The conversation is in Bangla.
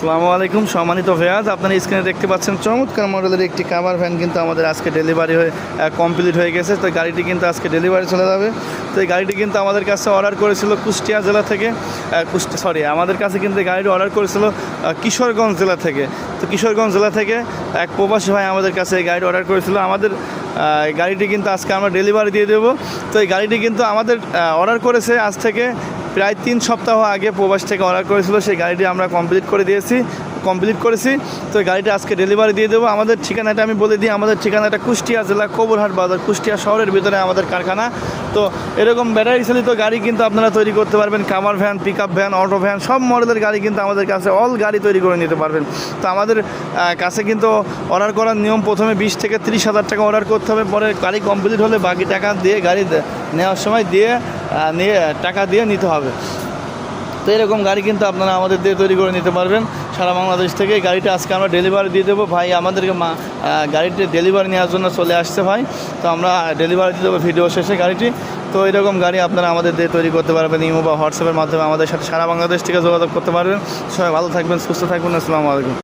আসসালামু আলাইকুম সম্মানিত ভিউয়ার্স, আপনারা স্ক্রিনে দেখতে পাচ্ছেন চমৎকার মডেলের একটি কাভার ভ্যান কিন্তু আমাদের আজকে ডেলিভারি হয়ে কমপ্লিট হয়ে গেছে। তো গাড়িটি কিন্তু আজকে ডেলিভারি চলে যাবে। তো এই গাড়িটি কিন্তু আমাদের কাছে অর্ডার করেছিল কুষ্টিয়া জেলা থেকে, আমাদের কাছে কিন্তু গাড়িটি অর্ডার করেছিল কিশোরগঞ্জ জেলা থেকে। তো কিশোরগঞ্জ জেলা থেকে এক প্রবাসী ভাই আমাদের কাছে এই গাড়িটি অর্ডার করেছিল। আমাদের গাড়িটি কিন্তু আজকে আমরা ডেলিভারি দিয়ে দেবো। তো এই গাড়িটি কিন্তু আমাদের অর্ডার করেছে আজ থেকে প্রায় 3 সপ্তাহ আগে প্রবাস থেকে অর্ডার করেছিল। সেই গাড়িটি আমরা কমপ্লিট করেছি। তো এই গাড়িটা আজকে ডেলিভারি দিয়ে দেবো। আমাদের ঠিকানাটা আমি বলে দিই, আমাদের ঠিকানাটা কুষ্টিয়া জেলা কবুরহাট বাজার, কুষ্টিয়া শহরের ভিতরে আমাদের কারখানা। তো এরকম ব্যাটারি চালিত গাড়ি কিন্তু আপনারা তৈরি করতে পারবেন। Cover van, pick up van, auto van সব মডেলের গাড়ি কিন্তু আমাদের কাছে অল গাড়ি তৈরি করে নিতে পারবেন। তো আমাদের কাছে কিন্তু অর্ডার করার নিয়ম প্রথমে 20 থেকে 30 হাজার টাকা অর্ডার করতে হবে। পরে গাড়ি কমপ্লিট হলে বাকি টাকা দিয়ে গাড়ি নেওয়ার সময় টাকা দিয়ে নিতে হবে। তো এরকম গাড়ি কিন্তু আপনারা আমাদের দিয়ে তৈরি করে নিতে পারবেন সারা বাংলাদেশ থেকে। এই গাড়িটা আজকে আমরা ডেলিভারি দিয়ে দেবো। ভাই আমাদেরকে গাড়িটি ডেলিভারি নেওয়ার জন্য চলে আসছে ভাই। তো আমরা ডেলিভারি দিয়ে দেবো ভিডিও শেষে গাড়িটি। তো এরকম গাড়ি আপনারা আমাদের দিয়ে তৈরি করতে পারবেন। ইমো বা হোয়াটসঅ্যাপের মাধ্যমে আমাদের সাথে সারা বাংলাদেশ থেকে যোগাযোগ করতে পারবেন। সবাই ভালো থাকবেন, সুস্থ থাকবেন। আসসালামু আলাইকুম।